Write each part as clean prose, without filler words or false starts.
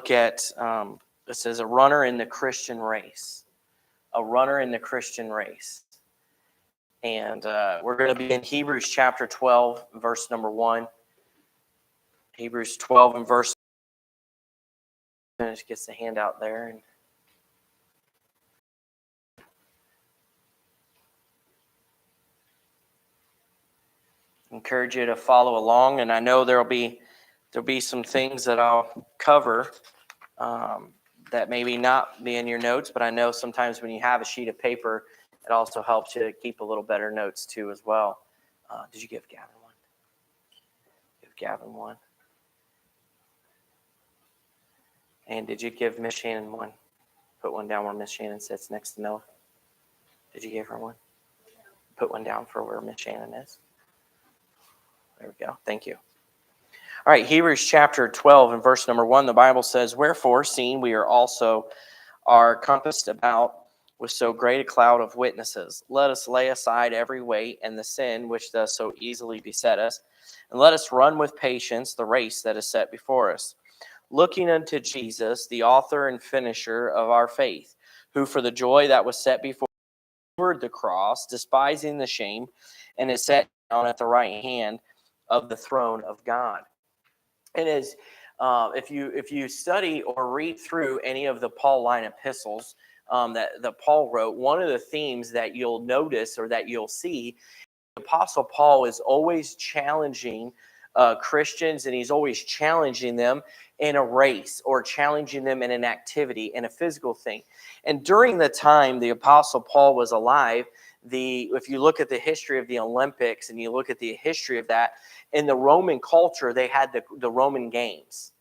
look at, it says a runner in the Christian race. A runner in the Christian race. And we're going to be in Hebrews chapter 12, verse number 1. Hebrews 12 and verse. Just gets the handout there. And encourage you to follow along. And I know there'll be some things that I'll cover that maybe not be in your notes, but I know sometimes when you have a sheet of paper, it also helps you to keep a little better notes too as well. Did you give Gavin one? Give Gavin one. And did you give Miss Shannon one? Put one down where Miss Shannon sits next to Noah. Did you give her one? Put one down for where Miss Shannon is. There we go. Thank you. All right, Hebrews chapter 12 and verse number 1, the Bible says, "Wherefore, seeing we are compassed about with so great a cloud of witnesses, let us lay aside every weight and the sin which does so easily beset us, and let us run with patience the race that is set before us, looking unto Jesus, the author and finisher of our faith, who for the joy that was set before endured the cross, despising the shame, and is set down at the right hand of the throne of God." And as if you study or read through any of the Pauline epistles that Paul wrote, one of the themes that you'll notice or that you'll see, the Apostle Paul is always challenging Christians, and he's always challenging them in a race or challenging them in an activity, in a physical thing. And during the time the Apostle Paul was alive, if you look at the history of the Olympics and you look at the history of that, in the Roman culture, they had the Roman games.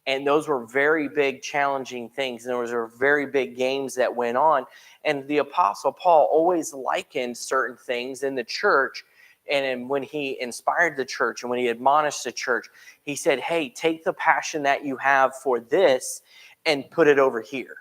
And those were very big, challenging things. And those were very big games that went on. And the Apostle Paul always likened certain things in the church. And when he inspired the church and when he admonished the church, he said, hey, take the passion that you have for this and put it over here.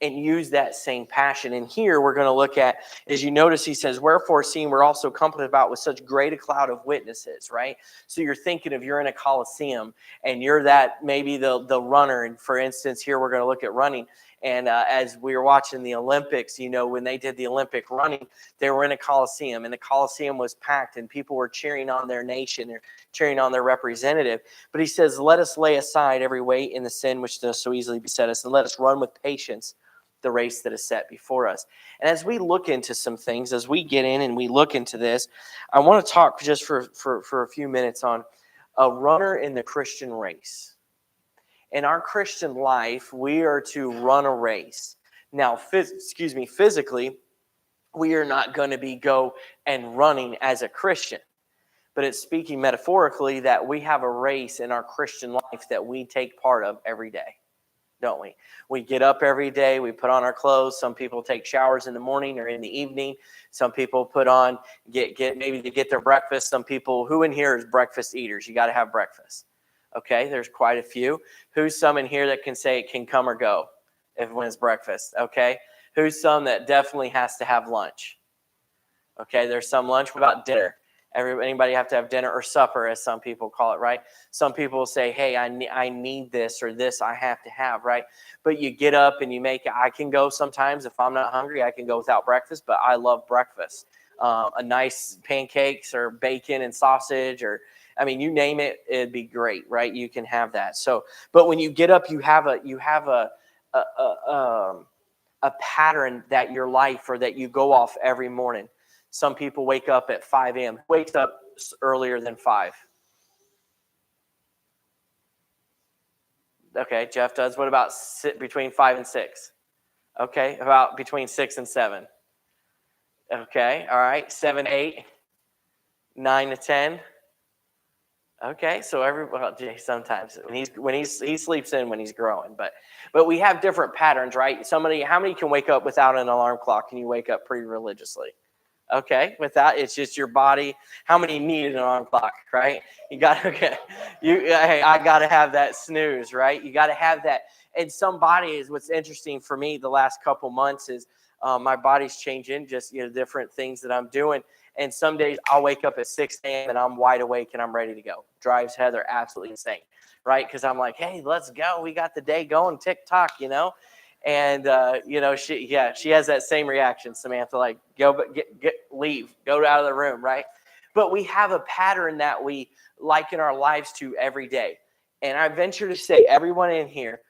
And use that same passion. And here we're going to look at, as you notice, he says, "Wherefore, seeing we're also compassed about with such great a cloud of witnesses," right? So you're thinking of you're in a coliseum and you're that maybe the runner. And for instance, here we're going to look at running. And as we were watching the Olympics, when they did the Olympic running, they were in a coliseum, and the coliseum was packed, and people were cheering on their nation, or cheering on their representative. But he says, "Let us lay aside every weight and the sin which does so easily beset us, and let us run with patience the race that is set before us." And as we look into some things, as we get in and we look into this, I want to talk just for a few minutes on a runner in the Christian race. In our Christian life, we are to run a race. Now, physically, we are not going to be go and running as a Christian. But it's speaking metaphorically that we have a race in our Christian life that we take part of every day. Don't we? We get up every day. We put on our clothes. Some people take showers in the morning or in the evening. Some people maybe to get their breakfast. Some people, who in here is breakfast eaters? You got to have breakfast. Okay, there's quite a few. Who's some in here that can say it can come or go when it's breakfast? Okay, who's some that definitely has to have lunch? Okay, there's some lunch. What about dinner? Anybody have to have dinner or supper, as some people call it, right? Some people say, hey, I need this or this I have to have, right? But you get up and you make it. I can go sometimes if I'm not hungry, I can go without breakfast, but I love breakfast. A nice pancakes or bacon and sausage, or you name it, it'd be great, right? You can have that. So, but when you get up, you have a pattern that your life or that you go off every morning. Some people wake up at 5 a.m. Wakes up earlier than 5. Okay, Jeff does. What about between 5 and 6? Okay, about between 6 and 7. Okay, all right, 7, 8, 9 to 10. Okay, so sometimes when he sleeps in when he's growing, but we have different patterns, right? How many can wake up without an alarm clock? Can you wake up pretty religiously? Okay, without, it's just your body. How many need an alarm clock, right? Hey, I got to have that snooze, right? You got to have that. And some bodies, what's interesting for me the last couple months is my body's changing, just different things that I'm doing. And some days I'll wake up at 6 a.m. and I'm wide awake and I'm ready to go. Drives Heather absolutely insane. right? Because I'm like, hey, let's go. We got the day going, TikTok, And she has that same reaction, Samantha, like go, leave, go out of the room, right? But we have a pattern that we liken our lives to every day. And I venture to say everyone in here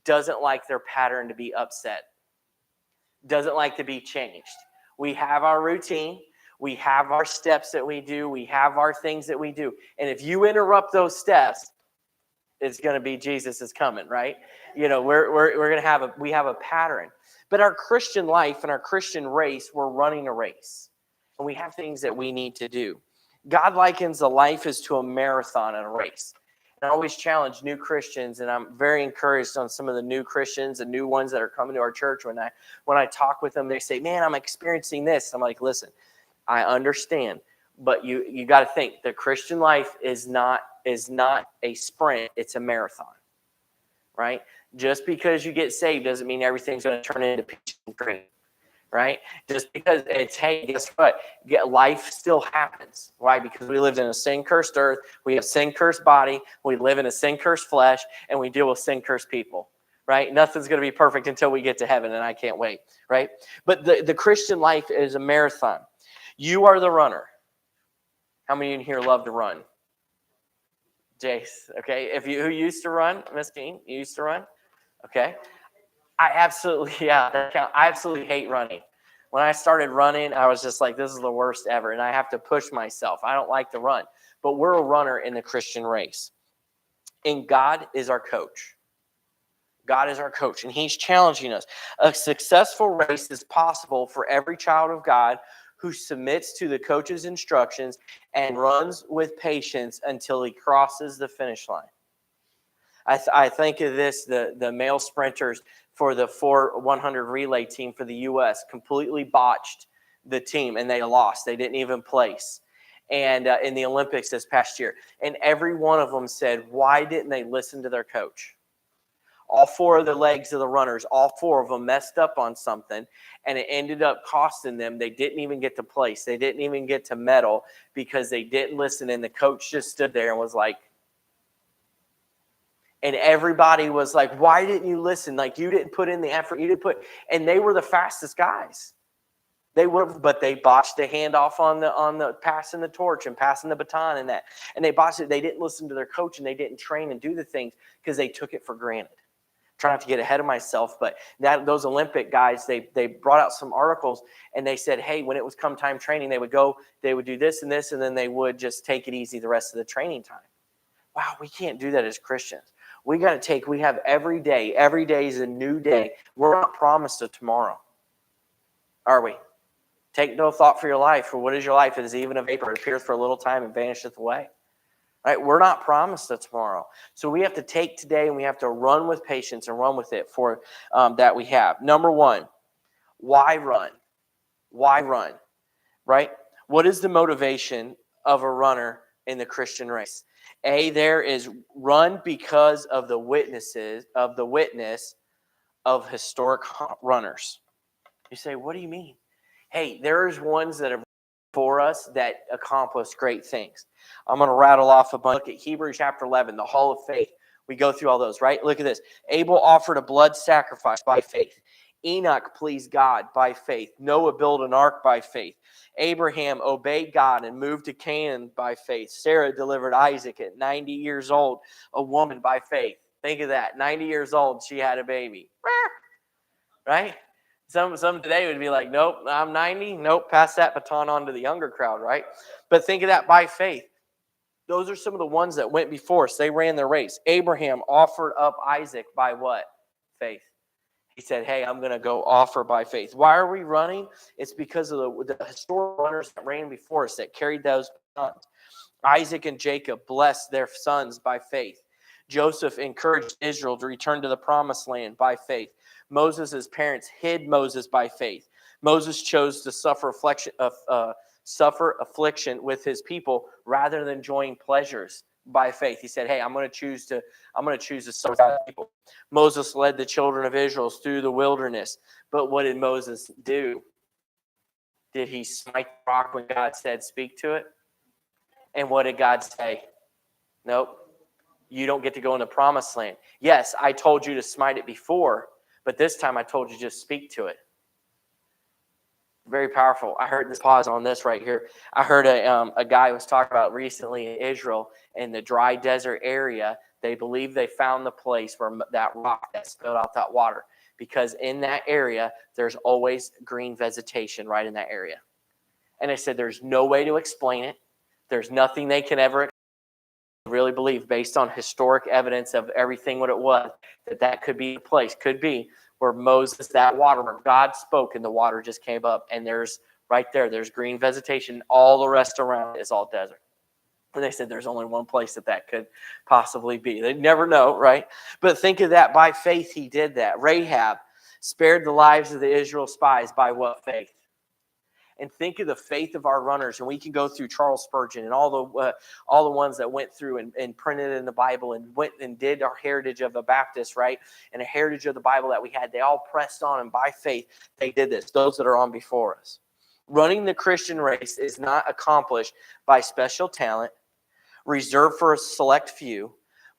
doesn't like their pattern to be upset, doesn't like to be changed. We have our routine. We have our steps that we do. We have our things that we do. And if you interrupt those steps, it's going to be Jesus is coming, right? We're going to we have a pattern. But our Christian life and our Christian race, we're running a race. And we have things that we need to do. God likens a life as to a marathon and a race. And I always challenge new Christians, and I'm very encouraged on some of the new Christians and new ones that are coming to our church. When I talk with them, they say, man, I'm experiencing this. I'm like, listen, I understand, but you got to think the Christian life is not a sprint, it's a marathon, right? Just because you get saved doesn't mean everything's going to turn into peaches and cream, right? Just because it's, hey, guess what? Life still happens. Why? Because we lived in a sin-cursed earth. We have sin-cursed body. We live in a sin-cursed flesh, and we deal with sin-cursed people, right? Nothing's going to be perfect until we get to heaven, and I can't wait, right? But the Christian life is a marathon. You are the runner. How many in here love to run? Jace, okay. Who used to run? Miss Dean, you used to run? Okay. I absolutely hate running. When I started running, I was just like, this is the worst ever. And I have to push myself. I don't like to run. But we're a runner in the Christian race. And God is our coach. God is our coach, and he's challenging us. A successful race is possible for every child of God who submits to the coach's instructions and runs with patience until he crosses the finish line. I think of this, the male sprinters for the 4x100 relay team for the U.S. completely botched the team, and they lost. They didn't even place. And in the Olympics this past year. And every one of them said, why didn't they listen to their coach? All four of the legs of the runners, all four of them messed up on something, and it ended up costing them. They didn't even get to place. They didn't even get to medal because they didn't listen, and the coach just stood there and was like, and everybody was like, why didn't you listen? Like, you didn't put in the effort. And they were the fastest guys. But they botched the handoff on the passing the torch and passing the baton and that. And they botched it. They didn't listen to their coach, and they didn't train and do the things because they took it for granted. Try not to get ahead of myself, but those Olympic guys, they brought out some articles, and they said, hey, when it was come time training, they would do this and this, and then they would just take it easy the rest of the training time. Wow, we can't do that as Christians. We have every day is a new day. We're not promised a tomorrow, are we? Take no thought for your life, for what is your life? It is even a vapor. It appears for a little time and vanisheth away. Right? We're not promised a tomorrow. So we have to take today, and we have to run with patience and run with it for that we have. Number one, why run? Why run? Right? What is the motivation of a runner in the Christian race? There is run because of the witness of historic runners. You say, what do you mean? Hey, there's ones that are for us that accomplished great things. I'm going to rattle off a bunch. Look at Hebrews chapter 11, the hall of faith. We go through all those, right? Look at this. Abel offered a blood sacrifice by faith. Enoch pleased God by faith. Noah built an ark by faith. Abraham obeyed God and moved to Canaan by faith. Sarah delivered Isaac at 90 years old, a woman by faith. Think of that. 90 years old, she had a baby. Right? Some today would be like, nope, I'm 90. Nope, pass that baton on to the younger crowd, right? But think of that by faith. Those are some of the ones that went before us. They ran their race. Abraham offered up Isaac by what? Faith. He said, hey, I'm going to go offer by faith. Why are we running? It's because of the historic runners that ran before us that carried those batons. Isaac and Jacob blessed their sons by faith. Joseph encouraged Israel to return to the promised land by faith. Moses' parents hid Moses by faith. Moses chose to suffer affliction with his people rather than enjoying pleasures by faith. He said, hey, I'm going to choose to suffer with people. Moses led the children of Israel through the wilderness. But what did Moses do? Did he smite the rock when God said, speak to it? And what did God say? Nope. you don't get to go in the promised land. Yes, I told you to smite it before, but this time I told you just speak to it. Very powerful. I heard this, pause on this right here. I heard a guy was talking about recently in Israel, in the dry desert area, they believe they found the place where that rock that spilled out that water. Because in that area, there's always green vegetation right in that area. And they said there's no way to explain it. There's nothing they can ever really believe, based on historic evidence of everything what it was, that could be a place, could be where Moses, that water, where God spoke and the water just came up, and there's right there's green vegetation. All the rest around is all desert. And they said there's only one place that could possibly be. They'd never know, right? But think of that. By faith, he did that. Rahab spared the lives of the Israel spies by what faith? And think of the faith of our runners. And we can go through Charles Spurgeon and all the ones that went through and printed in the Bible and went and did our heritage of the Baptist, right? And a heritage of the Bible that we had. They all pressed on, and by faith, they did this. Those that are on before us. Running the Christian race is not accomplished by special talent, reserved for a select few,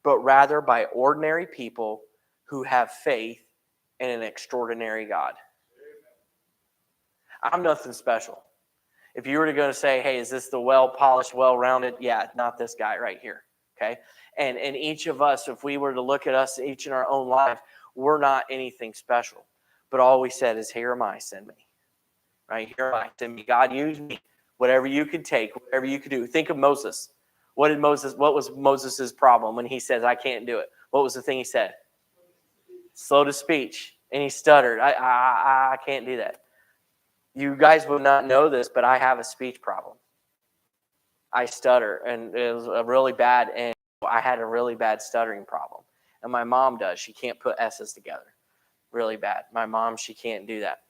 but rather by ordinary people who have faith in an extraordinary God. I'm nothing special. If you were to go to say, hey, is this the well-polished, well-rounded? Yeah, not this guy right here, okay? And each of us, if we were to look at us each in our own life, we're not anything special. But all we said is, here am I, send me. Right? Here am I, send me. God, use me. Whatever you could take, whatever you could do. Think of Moses. What was Moses' problem when he says, I can't do it? What was the thing he said? Slow to speech. And he stuttered. I can't do that. You guys would not know this, but I have a speech problem. I stutter, and it was a really bad, and I had a really bad stuttering problem. And my mom does. She can't put S's together. Really bad. My mom, she can't do that.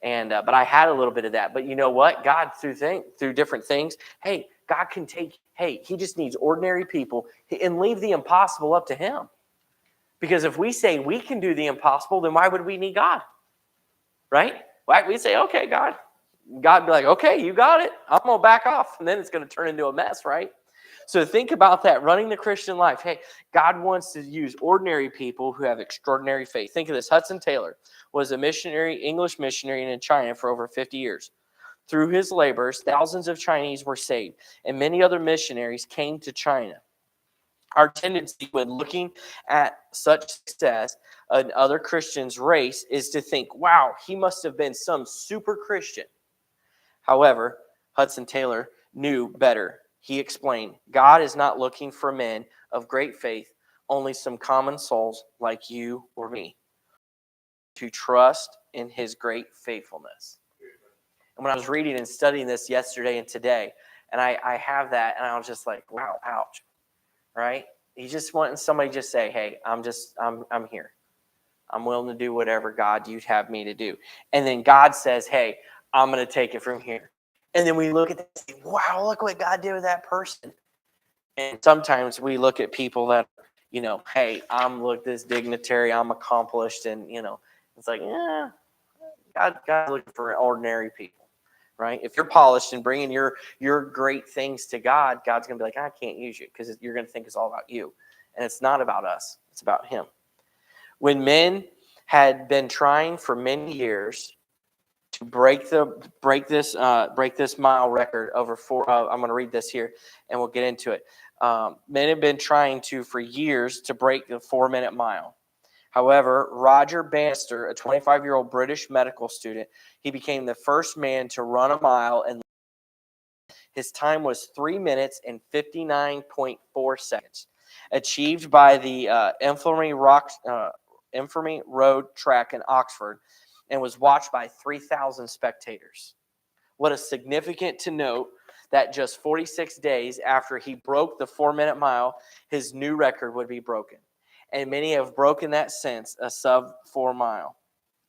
And but I had a little bit of that. But you know what? God, through different things, hey, God can take, hey, he just needs ordinary people and leave the impossible up to him. Because if we say we can do the impossible, then why would we need God? Right? We say, okay, God. God be like, okay, you got it. I'm going to back off. And then it's going to turn into a mess, right? So think about that, running the Christian life. Hey, God wants to use ordinary people who have extraordinary faith. Think of this. Hudson Taylor was a missionary, English missionary in China for over 50 years. Through his labors, thousands of Chinese were saved, and many other missionaries came to China. Our tendency when looking at such success in other Christians' race is to think, wow, he must have been some super Christian. However, Hudson Taylor knew better. He explained, God is not looking for men of great faith, only some common souls like you or me, to trust in his great faithfulness. And when I was reading and studying this yesterday and today, and I have that, and I was just like, wow, ouch. Right? He's just wanting somebody to just say, hey, I'm here. I'm willing to do whatever, God, you'd have me to do. And then God says, hey, I'm going to take it from here. And then we look at that and say, wow, look what God did with that person. And sometimes we look at people that, hey, I'm this dignitary, I'm accomplished. And, it's like, yeah, God's looking for ordinary people. Right? If you're polished and bringing your great things to God, God's going to be like, I can't use you because you're going to think it's all about you. And it's not about us. It's about him. When men had been trying for many years to break this mile record over 4, I'm going to read this here and we'll get into it. Men have been trying for years to break the 4-minute mile. However, Roger Bannister, a 25-year-old British medical student, he became the first man to run a mile, and his time was 3 minutes and 59.4 seconds, achieved by the Infirmary Road track in Oxford, and was watched by 3,000 spectators. What a significant to note that just 46 days after he broke the 4-minute mile, his new record would be broken. And many have broken that since, a sub-4 mile.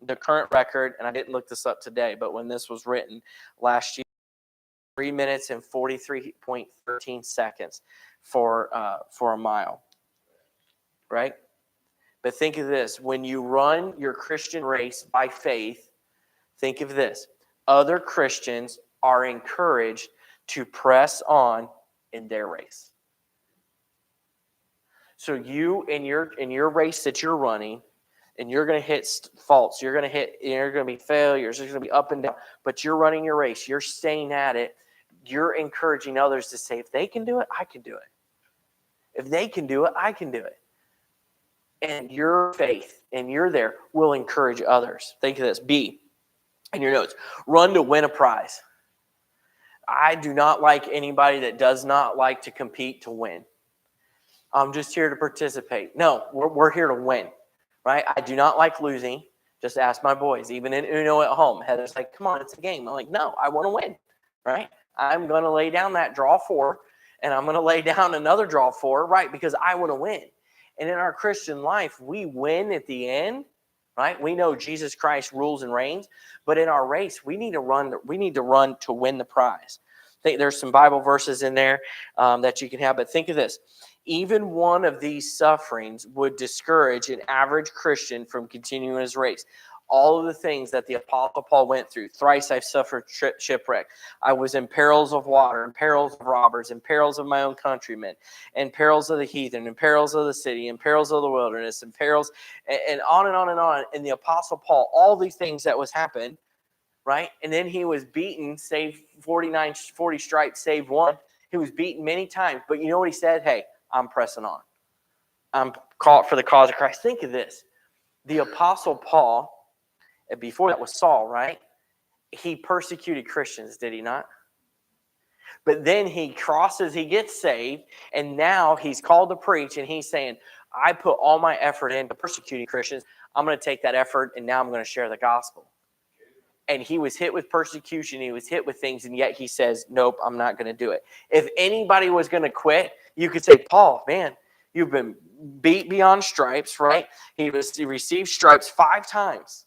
The current record, and I didn't look this up today, but when this was written last year, 3 minutes and 43.13 seconds for a mile, right? But think of this. When you run your Christian race by faith, think of this. Other Christians are encouraged to press on in their race. So you in your race that you're running, and you're going to hit faults, you're going to be failures, there's going to be up and down, but you're running your race, you're staying at it, you're encouraging others to say, if they can do it, I can do it. If they can do it, I can do it. And your faith, and you're there, will encourage others. Think of this. B, in your notes, run to win a prize. I do not like anybody that does not like to compete to win. I'm just here to participate. No, we're here to win, right? I do not like losing. Just ask my boys, even in Uno at home. Heather's like, come on, it's a game. I'm like, no, I want to win, right? I'm going to lay down that draw 4, and I'm going to lay down another draw 4, right? Because I want to win. And in our Christian life, we win at the end, right? We know Jesus Christ rules and reigns, but in our race, we need to run to win the prize. I think there's some Bible verses in there that you can have, but think of this. Even one of these sufferings would discourage an average Christian from continuing his race. All of the things that the Apostle Paul went through. Thrice I've suffered shipwreck. I was in perils of water, in perils of robbers, in perils of my own countrymen, in perils of the heathen, in perils of the city, in perils of the wilderness, in perils, and on and on and on. And the Apostle Paul, all these things that was happened, right? And then he was beaten, saved 40 stripes, saved 1. He was beaten many times. But you know what he said? Hey, I'm pressing on. I'm caught for the cause of Christ. Think of this. The Apostle Paul, before that was Saul, right? He persecuted Christians, did he not? But then he gets saved, and now he's called to preach, and he's saying, I put all my effort into persecuting Christians. I'm going to take that effort, and now I'm going to share the gospel. And he was hit with persecution. He was hit with things, and yet he says, nope, I'm not going to do it. If anybody was going to quit, you could say, Paul, man, you've been beat beyond stripes, right? He received stripes 5 times.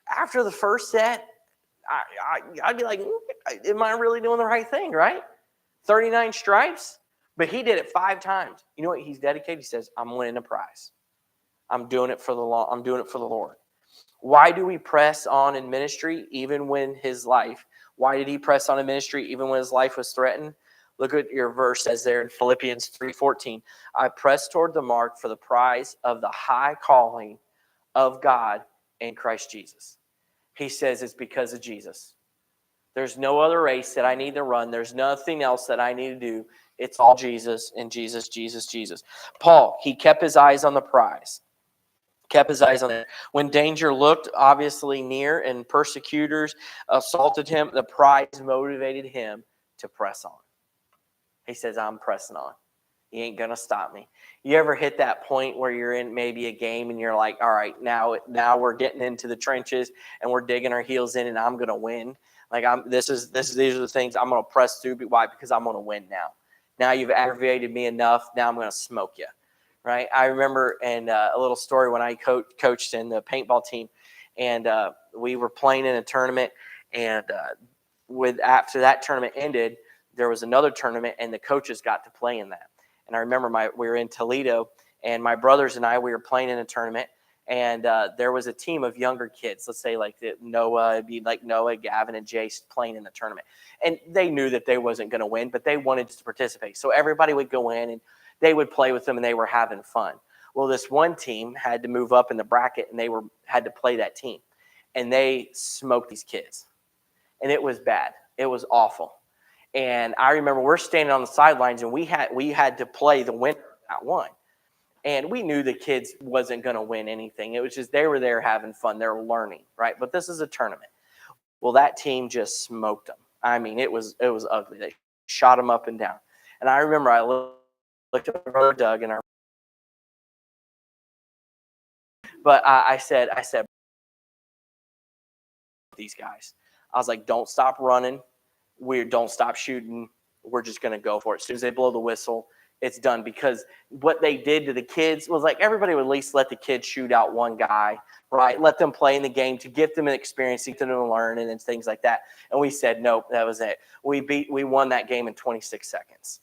After the first set, I'd be like, am I really doing the right thing, right? 39 stripes, but he did it 5 times. You know what he's dedicated? He says, I'm winning a prize. I'm doing it for the Lord. I'm doing it for the Lord. Why do we press on in ministry even when why did he press on in ministry even when his life was threatened? Look at your verse says there in Philippians 3:14. I press toward the mark for the prize of the high calling of God in Christ Jesus. He says it's because of Jesus. There's no other race that I need to run. There's nothing else that I need to do. It's all Jesus and Jesus, Jesus, Jesus. Paul, he kept his eyes on the prize. Kept his eyes on it. When danger looked obviously near and persecutors assaulted him, the prize motivated him to press on. He says, I'm pressing on. He ain't going to stop me. You ever hit that point where you're in maybe a game and you're like, all right, now we're getting into the trenches and we're digging our heels in and I'm going to win. Like these are the things I'm going to press through. Why? Because I'm going to win now. Now you've aggravated me enough. Now I'm going to smoke you. Right, I remember, and a little story when I coached in the paintball team, and we were playing in a tournament, and after that tournament ended, there was another tournament, and the coaches got to play in that. And I remember we were in Toledo, and my brothers and I, we were playing in a tournament, and there was a team of younger kids. Let's say like Noah, it'd be like Noah, Gavin, and Jace playing in the tournament, and they knew that they wasn't going to win, but they wanted to participate. So everybody would go in and they would play with them, and they were having fun. Well, this one team had to move up in the bracket, and they had to play that team. And they smoked these kids. And it was bad. It was awful. And I remember we're standing on the sidelines, and we had to play the winner that one. And we knew the kids wasn't going to win anything. It was just they were there having fun. They were learning, right? But this is a tournament. Well, that team just smoked them. I mean, it was ugly. They shot them up and down. And I remember I looked at my brother Doug and I said, these guys. I was like, don't stop running. Don't stop shooting. We're just going to go for it. As soon as they blow the whistle, it's done. Because what they did to the kids was like everybody would at least let the kids shoot out one guy, right? Let them play in the game to get them an experience, to get them to learn and things like that. And we said, nope, that was it. We won that game in 26 seconds.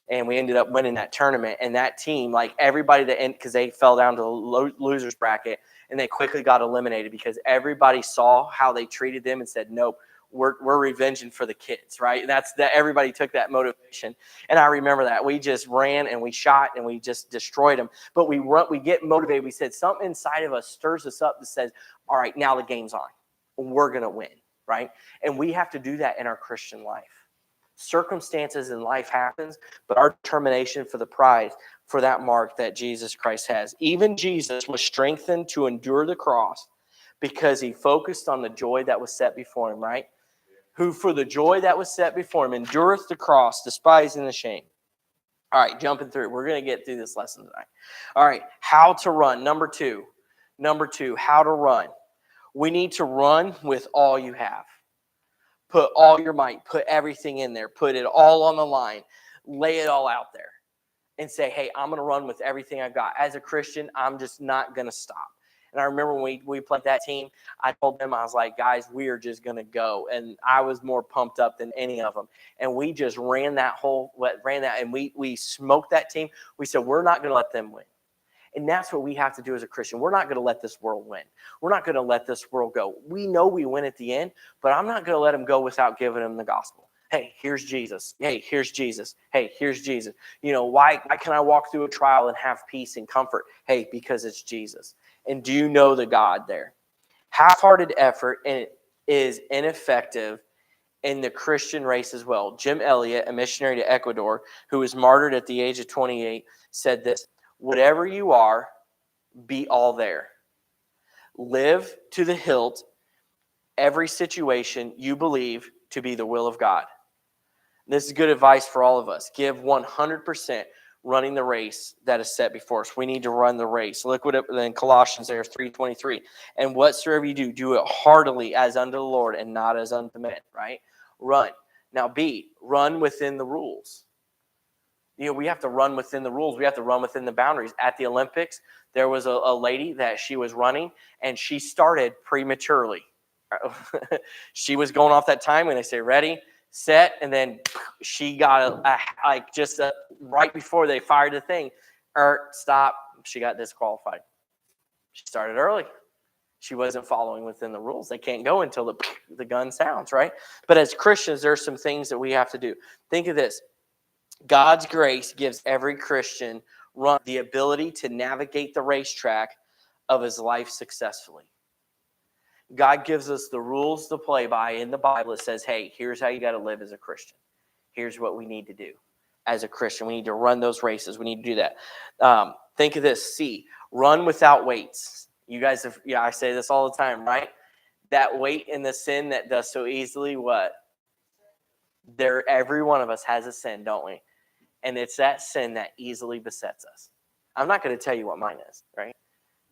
And we ended up winning that tournament. And that team, like everybody because they fell down to the losers bracket, and they quickly got eliminated because everybody saw how they treated them and said, nope, we're revenging for the kids, right? And that's that. Everybody took that motivation, and I remember that we just ran and we shot and we just destroyed them. But we get motivated. We said something inside of us stirs us up that says, "All right, now the game's on. We're gonna win." Right? And we have to do that in our Christian life. Circumstances in life happens, but our determination for the prize, for that mark that Jesus Christ has. Even Jesus was strengthened to endure the cross because he focused on the joy that was set before him, right? Who for the joy that was set before him endureth the cross, despising the shame. All right, jumping through. We're going to get through this lesson tonight. All right, how to run. Number two, how to run. We need to run with all you have. Put all your might. Put everything in there. Put it all on the line. Lay it all out there. And say, hey, I'm going to run with everything I've got. As a Christian, I'm just not going to stop. And I remember when we played that team, I told them, I was like, guys, we are just going to go. And I was more pumped up than any of them. And we just ran that, and we smoked that team. We said, we're not going to let them win. And that's what we have to do as a Christian. We're not going to let this world win. We're not going to let this world go. We know we win at the end, but I'm not going to let them go without giving them the gospel. Hey, here's Jesus. Hey, here's Jesus. Hey, here's Jesus. You know, why can I walk through a trial and have peace and comfort? Hey, because it's Jesus. And do you know the God there? Half-hearted effort is ineffective in the Christian race as well. Jim Elliot, a missionary to Ecuador, who was martyred at the age of 28, said this: whatever you are, be all there. Live to the hilt every situation you believe to be the will of God. This is good advice for all of us. Give 100% running the race that is set before us. We need to run the race. Look what in Colossians there, 3:23. And whatsoever you do, do it heartily as unto the Lord and not as unto men, right? Run. Now run within the rules. You know, we have to run within the rules. We have to run within the boundaries. At the Olympics, there was a lady that she was running, and she started prematurely. She was going off that time when they say, ready, set, and then she got right before they fired the thing, stop, she got disqualified. She started early. She wasn't following within the rules. They can't go until the gun sounds, right? But as Christians, there's some things that we have to do. Think of this. God's grace gives every Christian the ability to navigate the racetrack of his life successfully. God gives us the rules to play by in the Bible. It says, hey, here's how you got to live as a Christian. Here's what we need to do as a Christian. We need to run those races. We need to do that. Think of this. Run without weights. You guys have, I say this all the time, right? That weight in the sin that does so easily what? Every one of us has a sin, don't we? And it's that sin that easily besets us. I'm not going to tell you what mine is, right?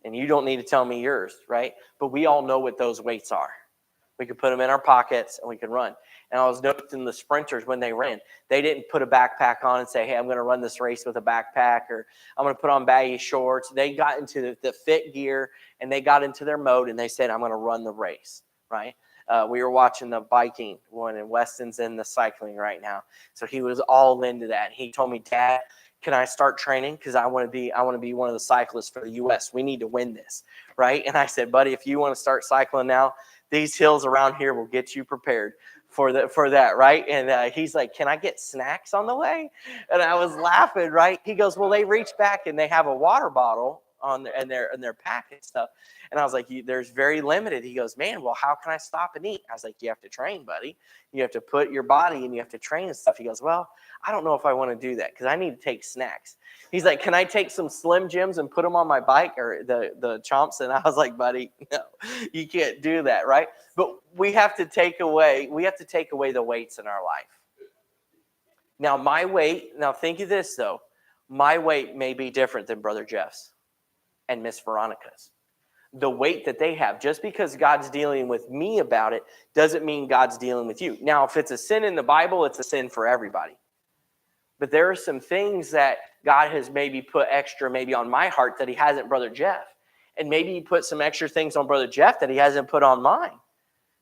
And you don't need to tell me yours, right? But we all know what those weights are. We could put them in our pockets and we could run. And I was noticing the sprinters when they ran, they didn't put a backpack on and say, hey, I'm going to run this race with a backpack, or I'm going to put on baggy shorts. They got into the fit gear and they got into their mode and they said, I'm going to run the race, right? We were watching the biking one, and Weston's in the cycling right now. So he was all into that. He told me, Dad, can I start training? Because I want to be one of the cyclists for the U.S. We need to win this, right? And I said, buddy, if you want to start cycling now, these hills around here will get you prepared for that, right? And he's like, can I get snacks on the way? And I was laughing, right? He goes, well, they reach back and they have a water bottle on their pack and stuff. And I was like, there's very limited. He goes, man, well, how can I stop and eat? I was like, you have to train, buddy. You have to put your body and you have to train and stuff. He goes, well, I don't know if I want to do that because I need to take snacks. He's like, can I take some Slim Jims and put them on my bike, or the Chomps? And I was like, buddy, no, you can't do that, right? But we have to take away the weights in our life. Now, think of this, though. My weight may be different than Brother Jeff's and Miss Veronica's. The weight that they have, just because God's dealing with me about it, doesn't mean God's dealing with you. Now, if it's a sin in the Bible, it's a sin for everybody. But there are some things that God has maybe put extra maybe on my heart that he hasn't Brother Jeff. And maybe he put some extra things on Brother Jeff that he hasn't put on mine.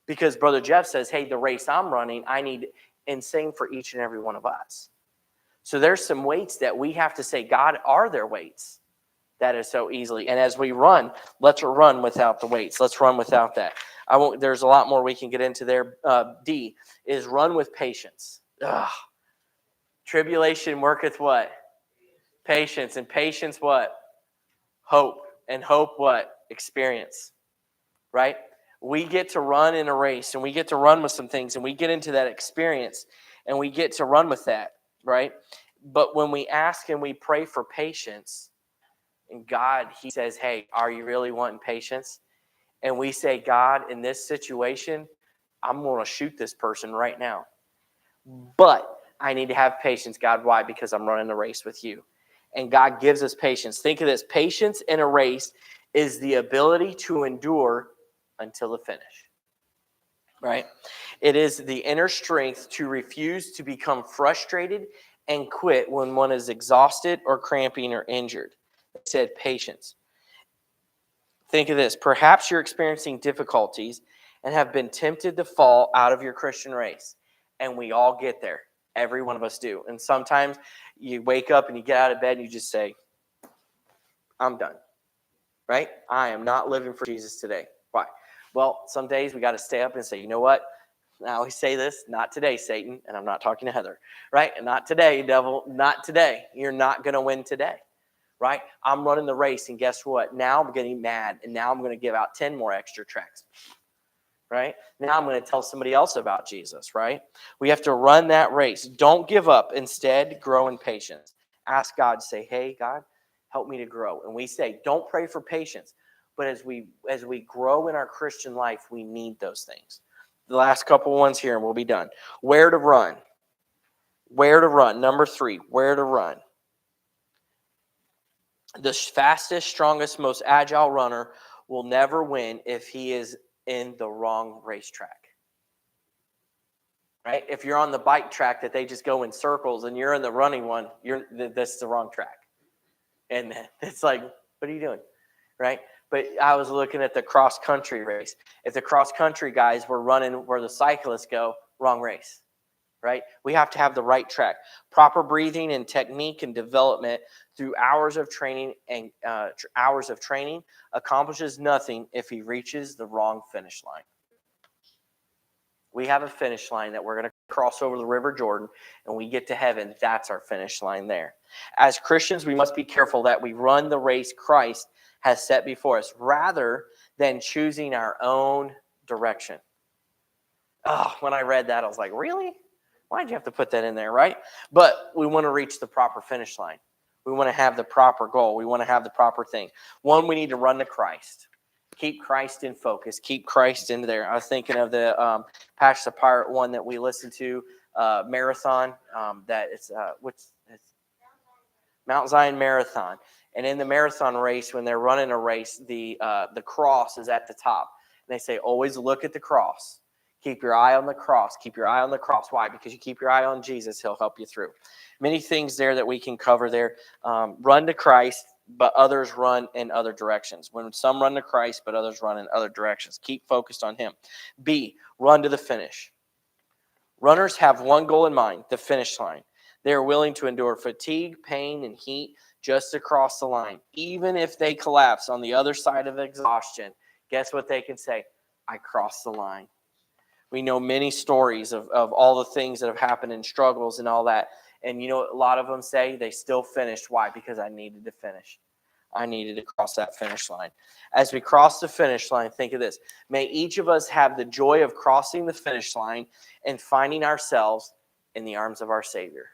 Because Brother Jeff says, hey, the race I'm running, I need, and same for each and every one of us. So there's some weights that we have to say, God, are there weights? That is so easily. And as we run, let's run without the weights. Let's run without that. I won't. There's a lot more we can get into there. D is run with patience. Ugh. Tribulation worketh what? Patience. And patience what? Hope. And hope what? Experience. Right? We get to run in a race, and we get to run with some things, and we get into that experience, and we get to run with that, right? But when we ask and we pray for patience, and God, he says, hey, are you really wanting patience? And we say, God, in this situation, I'm going to shoot this person right now. But I need to have patience, God. Why? Because I'm running a race with you. And God gives us patience. Think of this. Patience in a race is the ability to endure until the finish. Right? It is the inner strength to refuse to become frustrated and quit when one is exhausted or cramping or injured. It said patience. Think of this. Perhaps you're experiencing difficulties and have been tempted to fall out of your Christian race. And we all get there. Every one of us do. And sometimes you wake up and you get out of bed and you just say, I'm done. Right? I am not living for Jesus today. Why? Well, some days we got to stay up and say, you know what? I always say this, not today, Satan. And I'm not talking to Heather. Right? And not today, devil. Not today. You're not going to win today. Right? I'm running the race, and guess what? Now I'm getting mad, and now I'm going to give out 10 more extra tracts. Right? Now I'm going to tell somebody else about Jesus, right? We have to run that race. Don't give up. Instead, grow in patience. Ask God, say, hey, God, help me to grow. And we say, don't pray for patience. But as we grow in our Christian life, we need those things. The last couple ones here, and we'll be done. Where to run. Where to run. Number 3, where to run. The fastest, strongest, most agile runner will never win if he is in the wrong racetrack. Right? If you're on the bike track that they just go in circles and you're in the running one, that's the wrong track. And it's like, what are you doing? Right? But I was looking at the cross country race. If the cross country guys were running where the cyclists go, wrong race. Right? We have to have the right track. Proper breathing and technique and development through hours of training accomplishes nothing if he reaches the wrong finish line. We have a finish line that we're going to cross over the River Jordan, and we get to heaven. That's our finish line there. As Christians, we must be careful that we run the race Christ has set before us rather than choosing our own direction. Oh, when I read that, I was like, really? Why'd you have to put that in there, right? But we want to reach the proper finish line. We want to have the proper goal. We want to have the proper thing. One, we need to run to Christ. Keep Christ in focus. Keep Christ in there. I was thinking of the Patch the Pirate one that we listened to, marathon. That it's Mount Zion Marathon. And in the marathon race, when they're running a race, the cross is at the top. And they say, always look at the cross. Keep your eye on the cross. Keep your eye on the cross. Why? Because you keep your eye on Jesus, he'll help you through. Many things there that we can cover there. Run to Christ, but others run in other directions. When some run to Christ, but others run in other directions. Keep focused on him. B, run to the finish. Runners have one goal in mind, the finish line. They are willing to endure fatigue, pain, and heat just to cross the line. Even if they collapse on the other side of exhaustion, guess what they can say? I crossed the line. We know many stories of all the things that have happened and struggles and all that. And you know, a lot of them say they still finished. Why? Because I needed to finish. I needed to cross that finish line. As we cross the finish line, think of this. May each of us have the joy of crossing the finish line and finding ourselves in the arms of our Savior.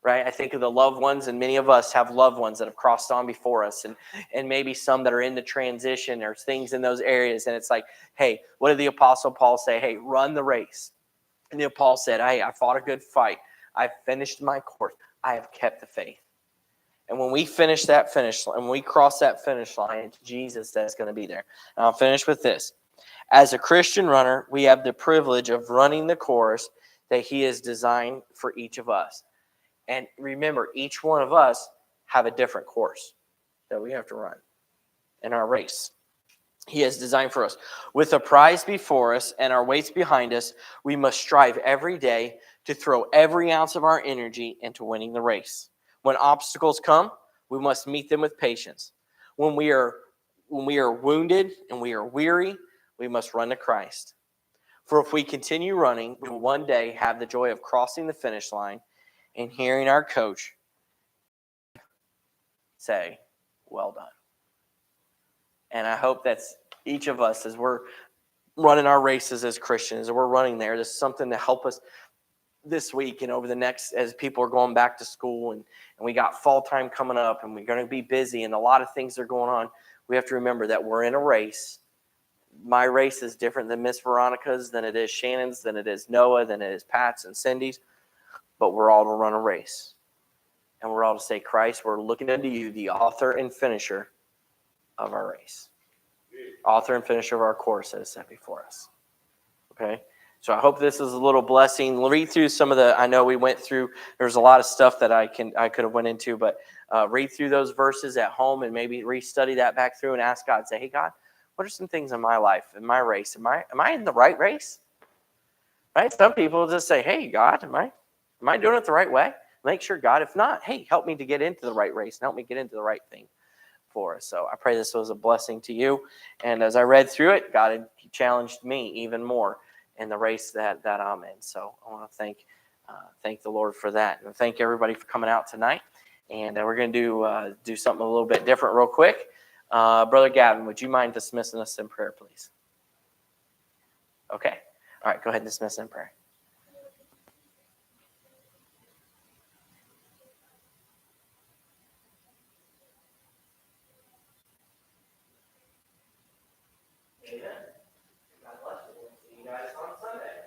Right? I think of the loved ones, and many of us have loved ones that have crossed on before us, and maybe some that are in the transition or things in those areas. And it's like, hey, what did the Apostle Paul say? Hey, run the race. And the Paul said, hey, I fought a good fight. I finished my course. I have kept the faith. And when we finish that finish line, when we cross that finish line, it's Jesus that's going to be there. And I'll finish with this. As a Christian runner, we have the privilege of running the course that he has designed for each of us. And remember, each one of us have a different course that we have to run in our race. He has designed for us. With a prize before us and our weights behind us, we must strive every day to throw every ounce of our energy into winning the race. When obstacles come, we must meet them with patience. When we are wounded and we are weary, we must run to Christ. For if we continue running, we will one day have the joy of crossing the finish line and hearing our coach say, well done. And I hope that's each of us as we're running our races as Christians, as we're running there, there's something to help us this week and over the next, as people are going back to school and we got fall time coming up and we're going to be busy and a lot of things are going on. We have to remember that we're in a race. My race is different than Miss Veronica's, than it is Shannon's, than it is Noah, than it is Pat's and Cindy's. But we're all to run a race. And we're all to say, Christ, we're looking unto you, the author and finisher of our race. Author and finisher of our course that is set before us. Okay? So I hope this is a little blessing. We'll read through some of the, I know we went through, there's a lot of stuff that I could have went into, but read through those verses at home and maybe restudy that back through and ask God, say, hey, God, what are some things in my life, in my race? Am I in the right race? Right? Some people just say, hey, God, am I doing it the right way? Make sure, God, if not, hey, help me to get into the right race and help me get into the right thing for us. So I pray this was a blessing to you. And as I read through it, God had challenged me even more in the race that I'm in. So I want to thank the Lord for that. And thank everybody for coming out tonight. And we're going to do something a little bit different real quick. Brother Gavin, would you mind dismissing us in prayer, please? Okay. All right, go ahead and dismiss in prayer. Amen. God bless you. We'll see you guys on Sunday.